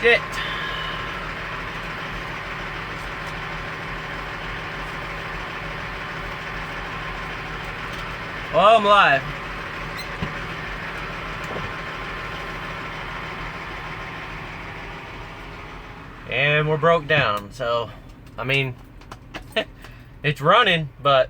Shit. Oh, I'm live. And we're broke down, so, I mean, it's running, but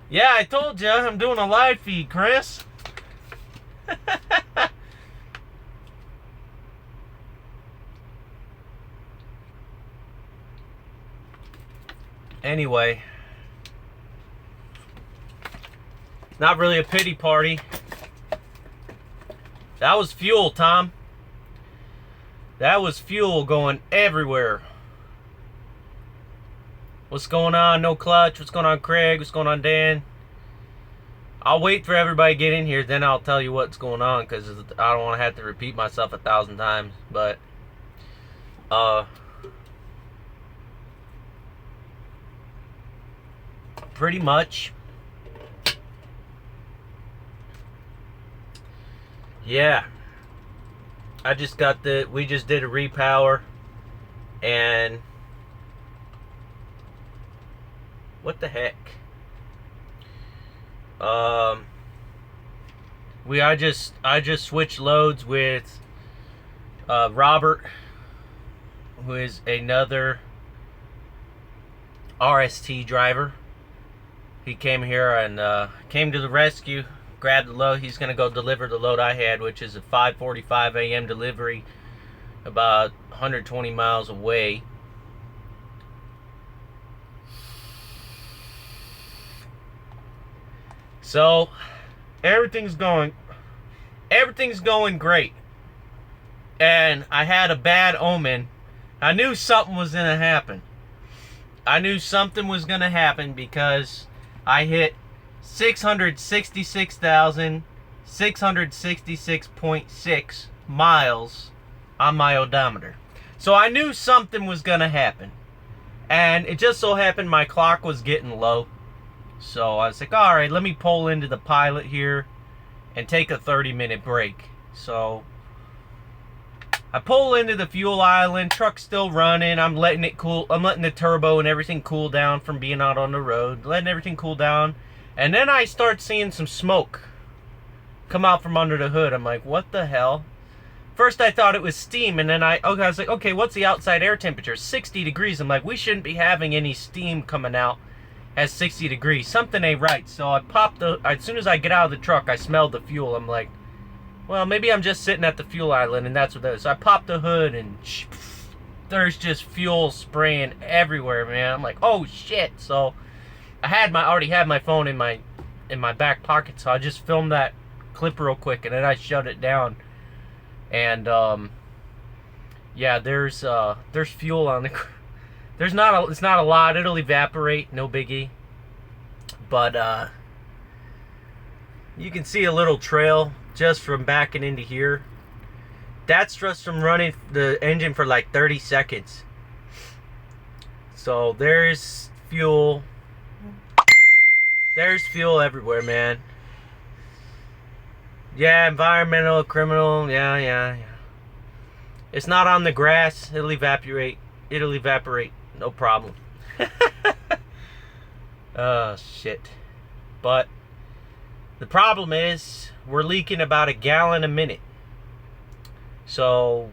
yeah, I told you, I'm doing a live feed, Chris. Anyway, not really a pity party. That was fuel, Tom. That was fuel going everywhere. What's going on? No Clutch. What's going on, Craig? What's going on, Dan? I'll wait for everybody to get in here, then I'll tell you what's going on, because I don't want to have to repeat myself 1,000 times. But, pretty much, yeah. I just got we just did a repower, and what the heck? I just switched loads with Robert, who is another RST driver. He came here and came to the rescue, grabbed the load. He's gonna go deliver the load I had, which is a 5:45 a.m. delivery, about 120 miles away. So everything's going great. And I had a bad omen. I knew something was gonna happen. I knew something was gonna happen because I hit 666,666.6 miles on my odometer. So I knew something was gonna happen. And it just so happened my clock was getting low. So I was like, alright, let me pull into the pilot here and take a 30-minute break. So I pull into the fuel island, truck's still running, I'm letting it cool, I'm letting the turbo and everything cool down from being out on the road, letting everything cool down, and then I start seeing some smoke come out from under the hood. I'm like, what the hell? First I thought it was steam, and then I was like, okay, what's the outside air temperature? 60 degrees. I'm like, we shouldn't be having any steam coming out at 60 degrees. Something ain't right. So I popped as soon as I get out of the truck, I smelled the fuel. I'm like, well, maybe I'm just sitting at the fuel island, and that's what that is. So I popped the hood, and there's just fuel spraying everywhere, man. I'm like, oh shit. So I already had my phone in my back pocket, so I just filmed that clip real quick, and then I shut it down. And yeah, there's fuel on the. It's not a lot. It'll evaporate, no biggie. But you can see a little trail just from backing into here. That's just from running the engine for like 30 seconds. So there's fuel. There's fuel everywhere, man. Yeah, environmental, criminal, yeah. It's not on the grass. It'll evaporate. No problem. Oh, shit. But the problem is we're leaking about a gallon a minute. So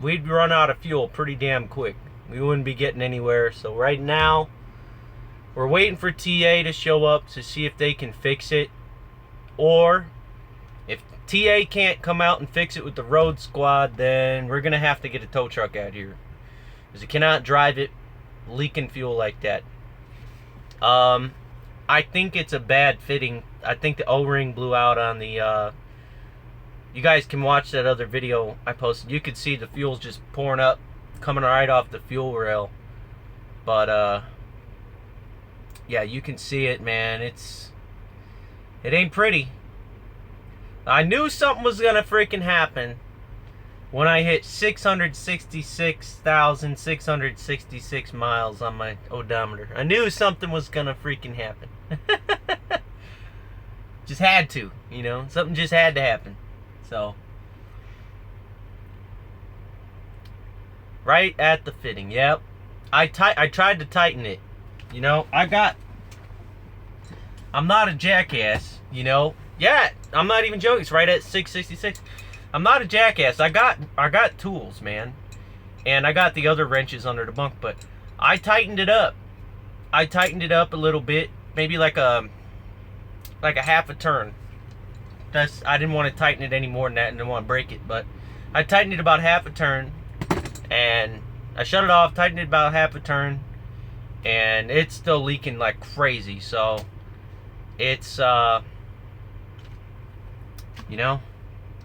we'd run out of fuel pretty damn quick. We wouldn't be getting anywhere. So right now we're waiting for TA to show up to see if they can fix it. Or if TA can't come out and fix it with the road squad, then we're going to have to get a tow truck out here, because you cannot drive it leaking fuel like that. I think it's a bad fitting. I think the O-ring blew out on the, you guys can watch that other video I posted. You could see the fuel's just pouring up, coming right off the fuel rail. But, yeah, you can see it, man. It ain't pretty. I knew something was gonna freaking happen when I hit 666,666 miles on my odometer. I knew something was gonna freaking happen. Just had to, you know, something just had to happen. So, right at the fitting, yep. I tried to tighten it, you know. I'm not a jackass, you know. Yeah, I'm not even joking. It's right at 666. I'm not a jackass. I got tools, man, and I got the other wrenches under the bunk, but I tightened it up. I tightened it up a little bit, maybe like a half a turn. I didn't want to tighten it any more than that, and didn't want to break it, but I tightened it about half a turn, and I shut it off, tightened it about half a turn, and it's still leaking like crazy. So it's you know,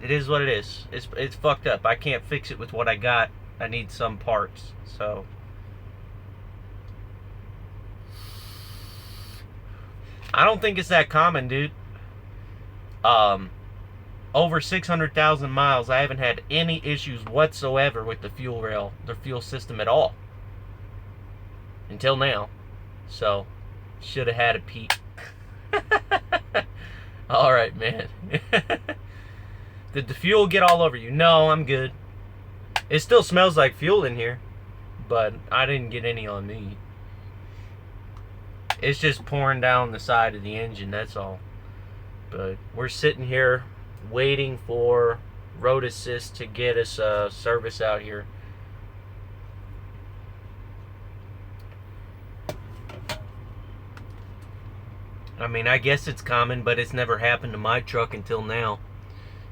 it is what it is. It's fucked up. I can't fix it with what I got. I need some parts. So I don't think it's that common, dude. Over 600,000 miles, I haven't had any issues whatsoever with the fuel rail, the fuel system at all. Until now. So, should have had a peek. Alright, man. Did the fuel get all over you? No, I'm good. It still smells like fuel in here, but I didn't get any on me. It's just pouring down the side of the engine, that's all. But we're sitting here waiting for Road Assist to get us a service out here. I mean, I guess it's common, but it's never happened to my truck until now.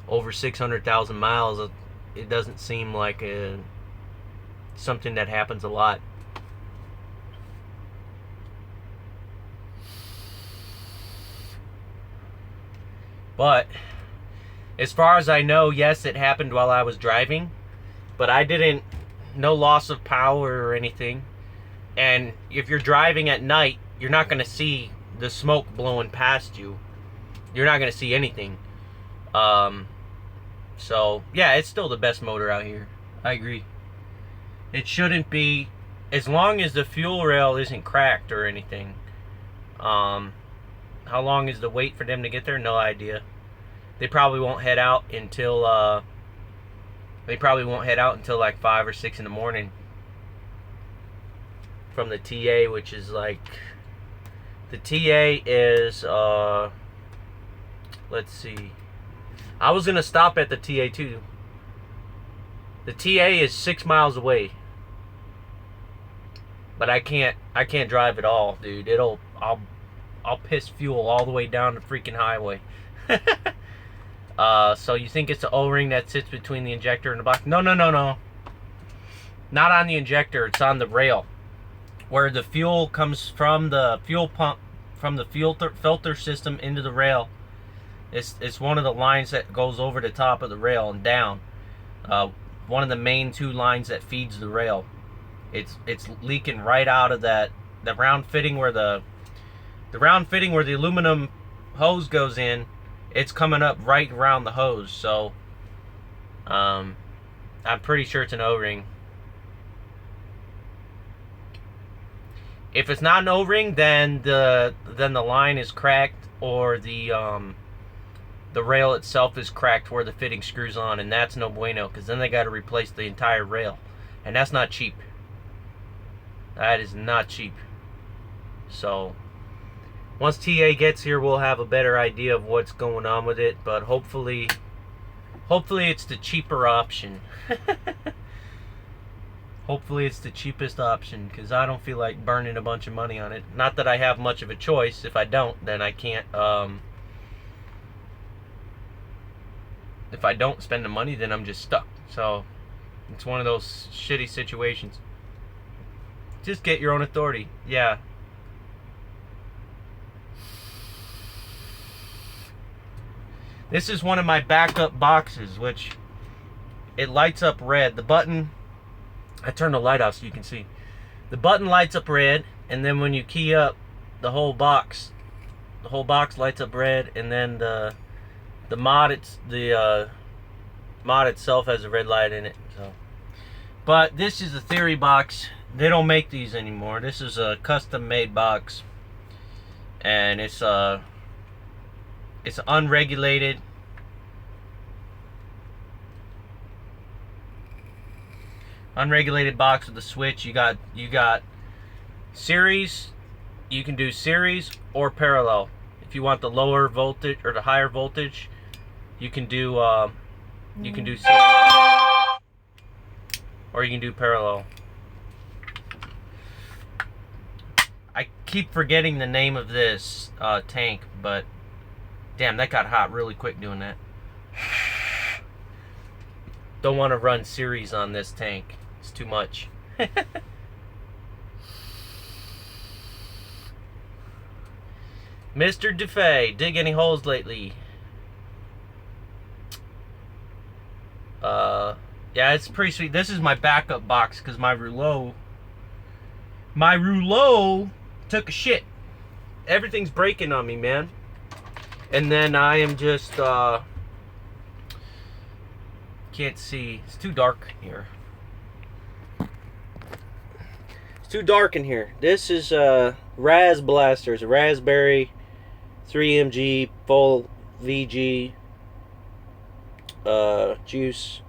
Over 600,000 miles, it doesn't seem like something that happens a lot. But as far as I know, yes, it happened while I was driving, but I didn't, no loss of power or anything. And if you're driving at night, you're not going to see the smoke blowing past you. You're not going to see anything. So yeah, it's still the best motor out here. I agree. It shouldn't be, as long as the fuel rail isn't cracked or anything. How long is the wait for them to get there? No idea. They probably won't head out until like 5 or 6 in the morning from the TA, which is like, the TA is let's see. I was gonna stop at the TA too. The TA is 6 miles away, but I can't drive at all, dude. I'll piss fuel all the way down the freaking highway. So you think it's the O-ring that sits between the injector and the box? No. Not on the injector. It's on the rail, where the fuel comes from the fuel pump, from the filter system into the rail. It's one of the lines that goes over the top of the rail and down. One of the main 2 lines that feeds the rail. It's leaking right out of the round fitting where the aluminum hose goes in. It's coming up right around the hose. So I'm pretty sure it's an O-ring. If it's not an O-ring, then the line is cracked, or the rail itself is cracked where the fitting screws on, and that's no bueno, because then they got to replace the entire rail, and that's not cheap. That is not cheap. So once TA gets here, we'll have a better idea of what's going on with it, but hopefully it's the cheaper option. Hopefully it's the cheapest option, because I don't feel like burning a bunch of money on it. Not that I have much of a choice. If I don't, then I can't, if I don't spend the money, then I'm just stuck. So it's one of those shitty situations. Just get your own authority. Yeah. This is one of my backup boxes, which it lights up red. The button, I turn the light off so you can see. The button lights up red, and then when you key up, the whole box lights up red, and then the mod itself has a red light in it. So, but this is a theory box. They don't make these anymore. This is a custom made box, and it's It's unregulated. Unregulated box with a switch. You got series. You can do series or parallel. If you want the lower voltage or the higher voltage, you can do series, or you can do parallel. I keep forgetting the name of this tank, but damn, that got hot really quick doing that. Don't want to run series on this tank. It's too much. Mr. DeFay, dig any holes lately? Yeah, it's pretty sweet. This is my backup box because my rouleau took a shit. Everything's breaking on me, man. And then I am just can't see. It's too dark here. It's too dark in here. This is Raz Blasters, a raspberry 3mg full VG juice.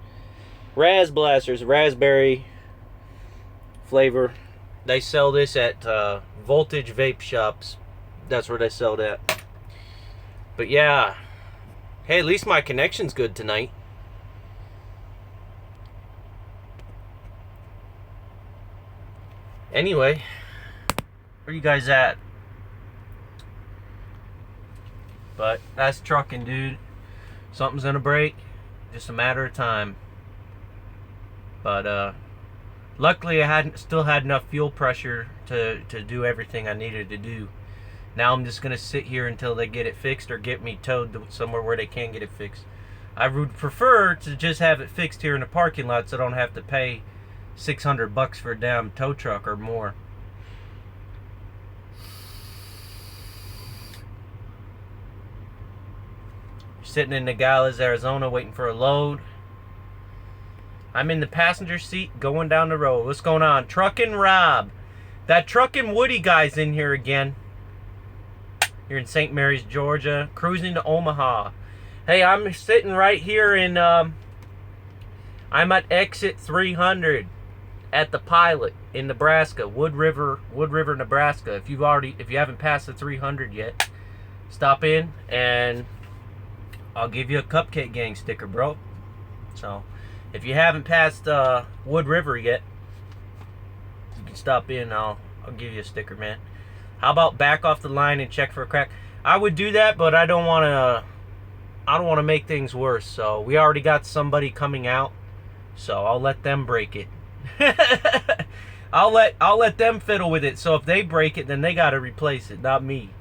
Raz Blasters, raspberry flavor. They sell this at Voltage Vape Shops. That's where they sell that. But yeah, hey, at least my connection's good tonight. Anyway, where you guys at? But that's trucking, dude. Something's gonna break. Just a matter of time. But luckily I still had enough fuel pressure to do everything I needed to do. Now I'm just gonna sit here until they get it fixed or get me towed to somewhere where they can get it fixed. I would prefer to just have it fixed here in the parking lot so I don't have to pay $600 for a damn tow truck or more. Sitting in Nogales, Arizona, waiting for a load. I'm in the passenger seat going down the road. What's going on? Truckin' Rob. That Truckin' Woody guy's in here again. You're in St. Mary's, Georgia. Cruising to Omaha. Hey, I'm sitting right here in, I'm at exit 300 at the Pilot in Nebraska, Wood River, Nebraska. If you haven't passed the 300 yet, stop in and I'll give you a Cupcake Gang sticker, bro. So, if you haven't passed Wood River yet, you can stop in. I'll give you a sticker, man. How about back off the line and check for a crack? I would do that, but I don't want to make things worse. So we already got somebody coming out, so I'll let them break it. I'll let them fiddle with it. So if they break it, then they got to replace it, not me.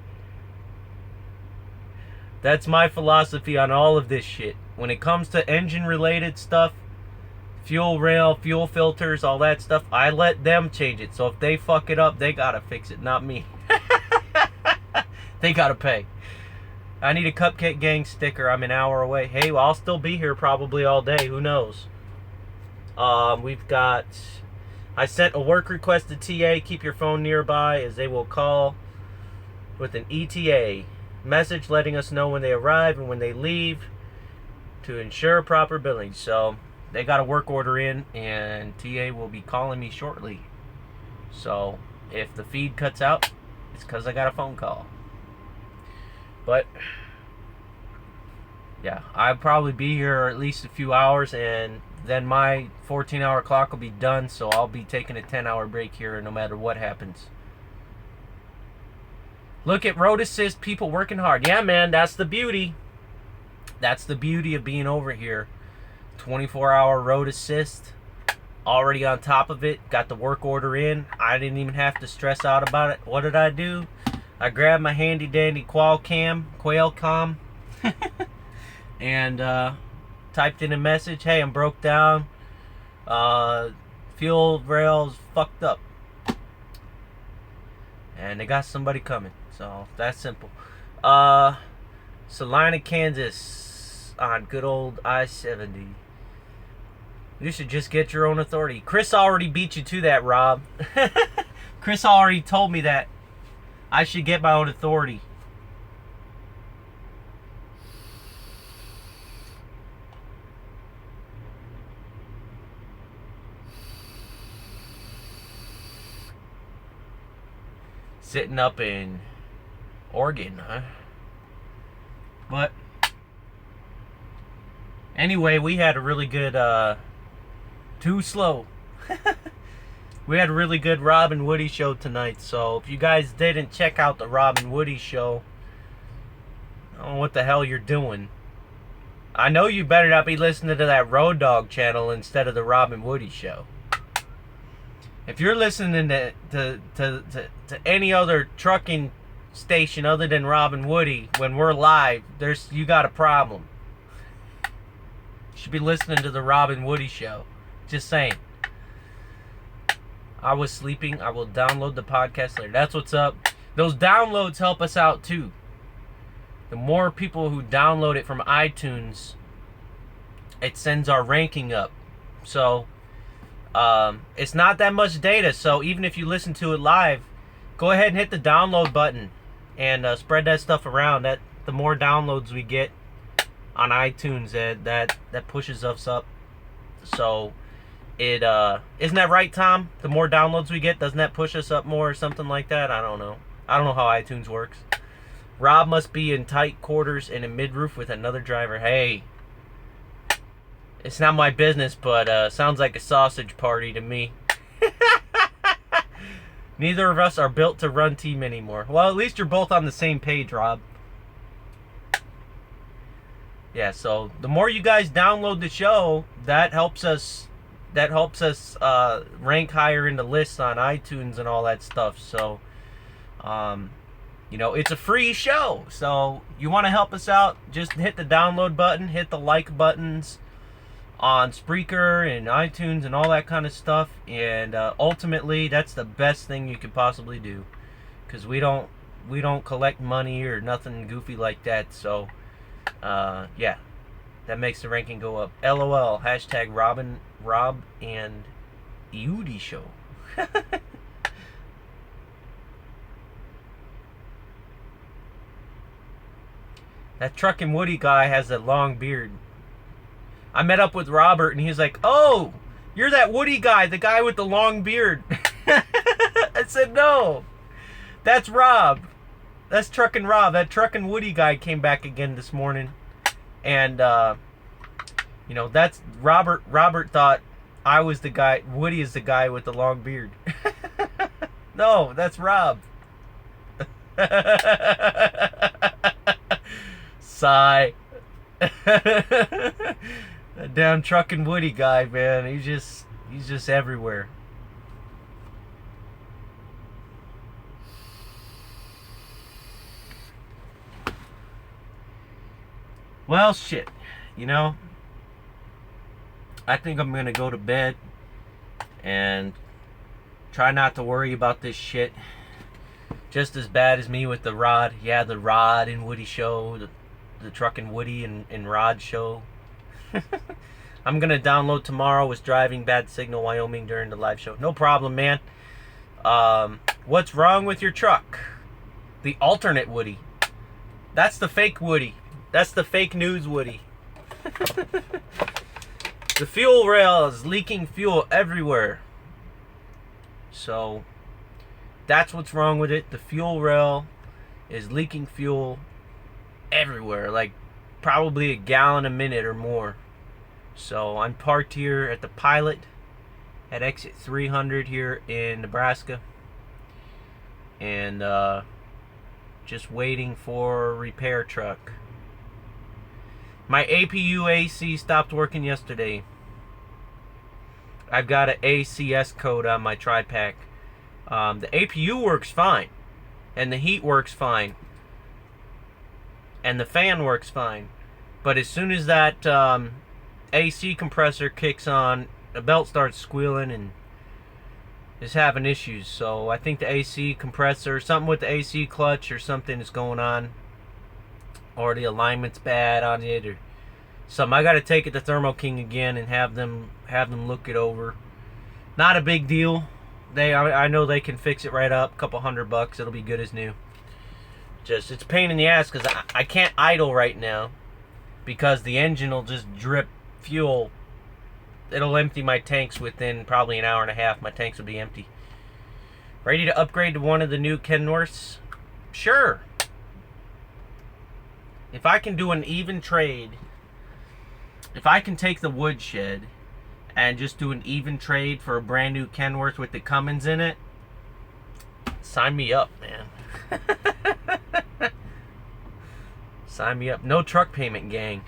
That's my philosophy on all of this shit. When it comes to engine-related stuff, fuel rail, fuel filters, all that stuff, I let them change it. So if they fuck it up, they gotta fix it, not me. They gotta pay. I need a Cupcake Gang sticker. I'm an hour away. Hey, well, I'll still be here probably all day. Who knows? We've got... I sent a work request to TA. Keep your phone nearby as they will call with an ETA message letting us know when they arrive and when they leave to ensure proper billing. So they got a work order in and TA will be calling me shortly. So if the feed cuts out, it's because I got a phone call. But yeah, I'll probably be here at least a few hours and then my 14-hour clock will be done, so I'll be taking a 10-hour break here no matter what happens. Look at road assist, people working hard. Yeah, man, that's the beauty. That's the beauty of being over here. 24-hour road assist. Already on top of it. Got the work order in. I didn't even have to stress out about it. What did I do? I grabbed my handy dandy Qualcomm. And typed in a message. Hey, I'm broke down. Fuel rails fucked up. And they got somebody coming. So, that's simple. Salina, Kansas on good old I-70. You should just get your own authority. Chris already beat you to that, Rob. Chris already told me that I should get my own authority. sitting up in Oregon, huh? But anyway, we had a really good too slow. We had a really good Rob and Woody show tonight. So if you guys didn't check out the Rob and Woody show, I don't know what the hell you're doing. I know you better not be listening to that Road Dogg channel instead of the Rob and Woody show. If you're listening to any other trucking station other than Rob and Woody when we're live, you got a problem. You should be listening to the Rob and Woody show. Just saying. I was sleeping. I will download the podcast later. That's what's up. Those downloads help us out too. The more people who download it from iTunes, it sends our ranking up. So it's not that much data. So even if you listen to it live, go ahead and hit the download button and spread that stuff around. That the more downloads we get on iTunes, that pushes us up. So it isn't that right, Tom? The more downloads we get, doesn't that push us up more or something like that? I don't know. I don't know how iTunes works. Rob must be in tight quarters in a mid-roof with another driver. Hey, it's not my business, but sounds like a sausage party to me. Neither of us are built to run team anymore. Well, at least you're both on the same page, Rob. Yeah, so the more you guys download the show, that helps us rank higher in the lists on iTunes and all that stuff. So, you know, it's a free show. So you want to help us out, just hit the download button, hit the like buttons on Spreaker and iTunes and all that kind of stuff. And ultimately, that's the best thing you could possibly do, because we don't collect money or nothing goofy like that. So yeah, that makes the ranking go up. LOL, hashtag Rob and Woody show. That Truckin' Woody guy has a long beard. I met up with Robert and he's like, "Oh, you're that Woody guy, the guy with the long beard." I said, "No, that's Rob. That's Truckin' Rob. That Truckin' Woody guy came back again this morning." And, you know, that's Robert. Robert thought I was the guy. Woody is the guy with the long beard. No, that's Rob. Sigh. That damn Truckin' Woody guy, man. He's just everywhere. Well, shit. You know, I think I'm gonna go to bed and try not to worry about this shit. Just as bad as me with the Rod. Yeah, the Rod and Woody show. The Truckin' Woody and Rod show. I'm gonna download tomorrow. Was driving bad signal Wyoming during the live show. No problem, man. What's wrong with your truck? The alternate Woody. That's the fake Woody. That's the fake news Woody. The fuel rail is leaking fuel everywhere. So that's what's wrong with it. The fuel rail is leaking fuel everywhere, like probably a gallon a minute or more. So I'm parked here at the Pilot at exit 300 here in Nebraska, and just waiting for a repair truck. My APU AC stopped working yesterday. I've got an ACS code on my tri-pack. The APU works fine, and the heat works fine, and the fan works fine. But as soon as that AC compressor kicks on, the belt starts squealing and is having issues. So I think the AC compressor, something with the AC clutch or something is going on, or the alignment's bad on it or something. I got to take it to Thermo King again and have them look it over. Not a big deal. I know they can fix it right up. Couple $100. It'll be good as new. Just, it's a pain in the ass because I can't idle right now because the engine will just drip fuel. It'll empty my tanks within probably an hour and a half. My tanks will be empty. Ready to upgrade to one of the new Kenworths? Sure. If I can do an even trade, if I can take the woodshed and just do an even trade for a brand new Kenworth with the Cummins in it, sign me up, man. Sign me up. No truck payment, gang.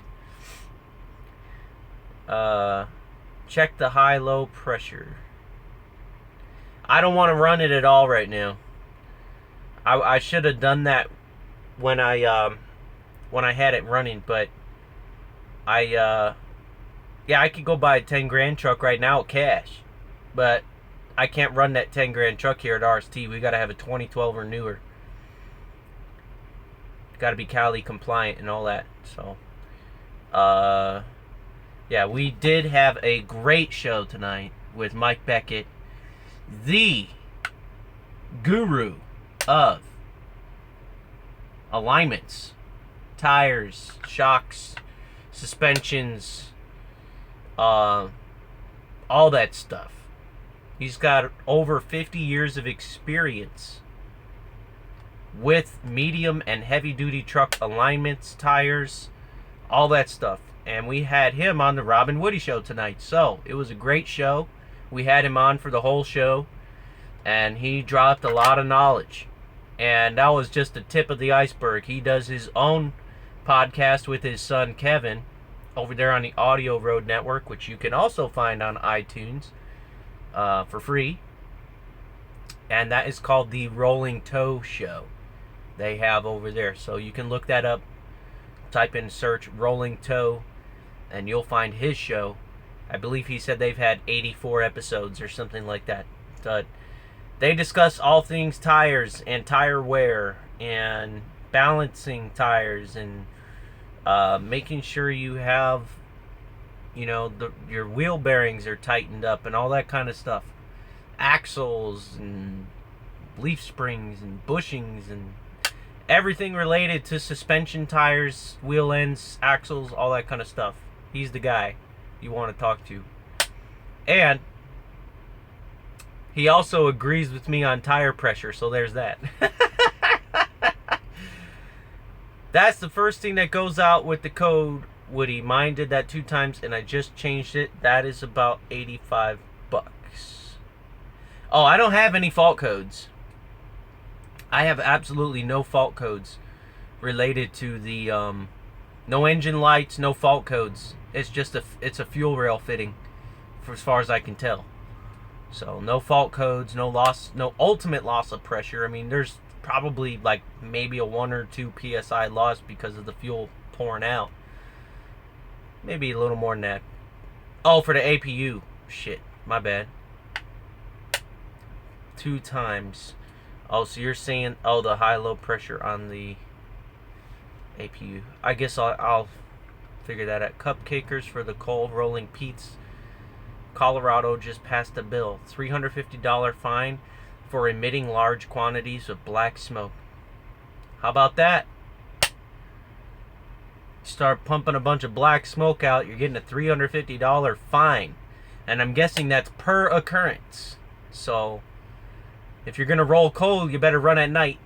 Check the high-low pressure. I don't want to run it at all right now. I should have done that when I had it running, but yeah, I could go buy a 10 grand truck right now cash, but I can't run that 10 grand truck here at RST. We got to have a 2012 or newer. Got to be Cali compliant and all that. So, yeah, we did have a great show tonight with Mike Beckett, the guru of alignments, tires, shocks, suspensions, all that stuff. He's got over 50 years of experience with medium and heavy duty truck alignments, tires, all that stuff. And we had him on the Robin Woody Show tonight. So it was a great show. We had him on for the whole show, and he dropped a lot of knowledge. And that was just the tip of the iceberg. He does his own podcast with his son Kevin over there on the Audio Road Network, which you can also find on iTunes for free. And that is called the Rolling Toe Show. They have over there. So you can look that up. Type in search Rolling Toe, and you'll find his show. I believe he said they've had 84 episodes or something like that. So they discuss all things tires and tire wear and balancing tires and making sure you have, you know, your wheel bearings are tightened up and all that kind of stuff. Axles and leaf springs and bushings and everything related to suspension, tires, wheel ends, axles, all that kind of stuff. He's the guy you want to talk to. And he also agrees with me on tire pressure, so there's that. That's the first thing that goes out with the code, Woody. Mine did that 2 times, and I just changed it. That is about $85. Oh, I don't have any fault codes. I have absolutely no fault codes related to the no engine lights, no fault codes. It's just it's a fuel rail fitting, for as far as I can tell. So no fault codes, no loss, no ultimate loss of pressure. I mean, there's probably like maybe a 1 or 2 psi loss because of the fuel pouring out. Maybe a little more than that. Oh, for the APU. Shit, my bad. 2 times. Oh, so you're saying, oh, the high-low pressure on the APU. I guess I'll figure that out. Cupcakers for the coal rolling Pete's. Colorado just passed a bill. $350 fine for emitting large quantities of black smoke. How about that? Start pumping a bunch of black smoke out, you're getting a $350 fine. And I'm guessing that's per occurrence. So if you're gonna roll coal, you better run at night.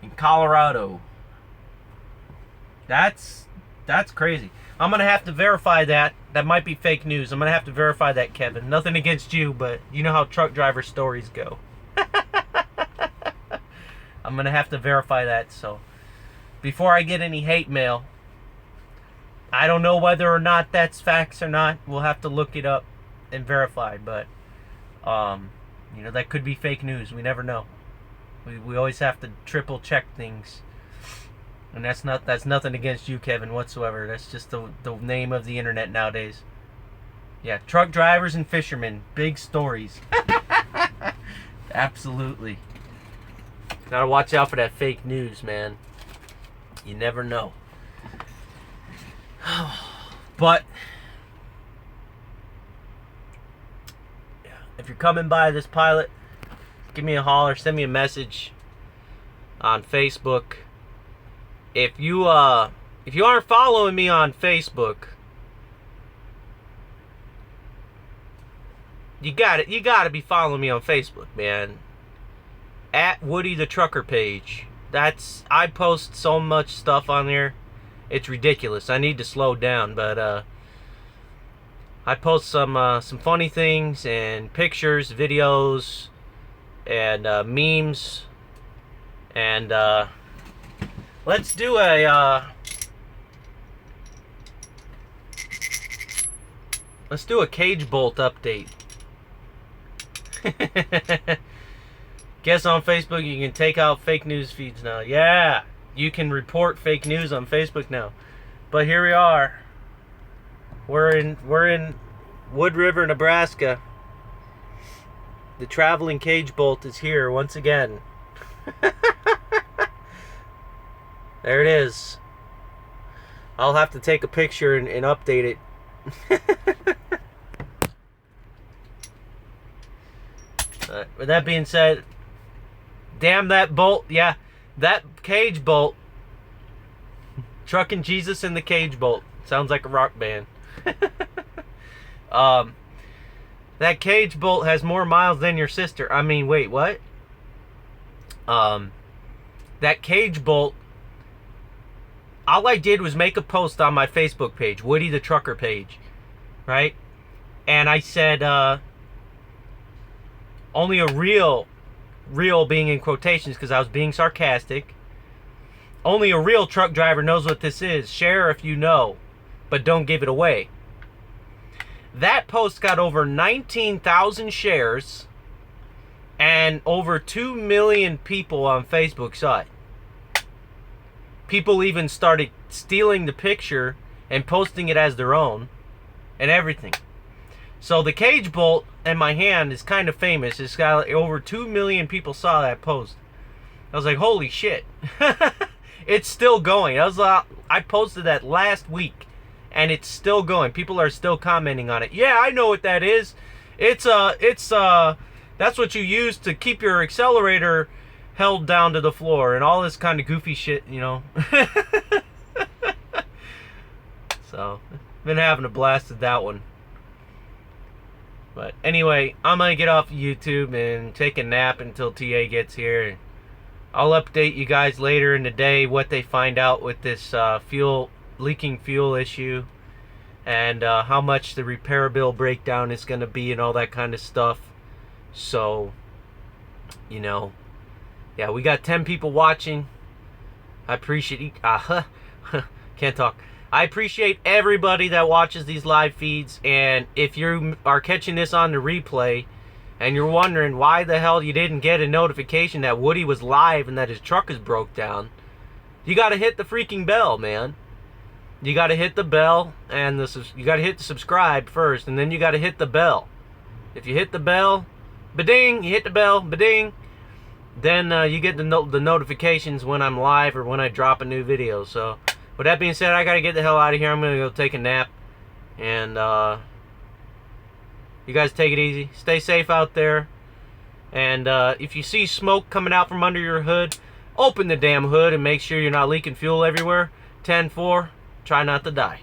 In Colorado. That's crazy. I'm gonna have to verify that. That might be fake news. I'm gonna have to verify that, Kevin. Nothing against you, but you know how truck driver stories go. I'm gonna have to verify that. So before I get any hate mail, I don't know whether or not that's facts or not. We'll have to look it up and verify. But you know, that could be fake news. We never know. We always have to triple check things. And that's nothing against you, Kevin, whatsoever. That's just the name of the internet nowadays. Yeah, truck drivers and fishermen, big stories. Absolutely. Gotta watch out for that fake news, man. You never know. But yeah, if you're coming by this pilot, give me a holler, send me a message on Facebook. If you aren't following me on Facebook, you gotta be following me on Facebook, man. At Woody the Trucker page. I post so much stuff on there. It's ridiculous. I need to slow down, but I post some funny things and pictures, videos, and memes. And let's do a cage bolt update. Guess on Facebook you can take out fake news feeds now. Yeah, you can report fake news on Facebook now. But here we are. We're in Wood River, Nebraska. The traveling cage bolt is here once again. There it is. I'll have to take a picture and update it. With that being said, damn that bolt. Yeah, that cage bolt. Trucking Jesus in the cage bolt. Sounds like a rock band. That cage bolt has more miles than your sister. I mean, wait, what? That cage bolt, all I did was make a post on my Facebook page, Woody the Trucker page, right? And I said, only a real being in quotations because I was being sarcastic. Only a real truck driver knows what this is. Share if you know, but don't give it away. That post got over 19,000 shares and over 2 million people on Facebook saw it. People even started stealing the picture and posting it as their own and everything. So the cage bolt in my hand is kind of famous. It's got over 2 million people saw that post. I was like, holy shit. It's still going. I posted that last week and it's still going. People are still commenting on it. Yeah, I know what that is. It's that's what you use to keep your accelerator held down to the floor and all this kind of goofy shit, you know. So, been having a blast with that one. But anyway, I'm going to get off YouTube and take a nap until TA gets here. I'll update you guys later in the day what they find out with this leaking fuel issue. And how much the repair bill breakdown is going to be and all that kind of stuff. So, you know, yeah, we got 10 people watching. I appreciate can't talk. I appreciate everybody that watches these live feeds, and if you are catching this on the replay and you're wondering why the hell you didn't get a notification that Woody was live and that his truck is broke down, you got to hit the freaking bell, man. You got to hit the bell, and you got to hit the subscribe first, and then you got to hit the bell. If you hit the bell, ba-ding, you hit the bell, ba-ding, then you get the notifications when I'm live or when I drop a new video. So, with that being said, I got to get the hell out of here. I'm going to go take a nap. And you guys take it easy. Stay safe out there. And if you see smoke coming out from under your hood, open the damn hood and make sure you're not leaking fuel everywhere. 10-4, try not to die.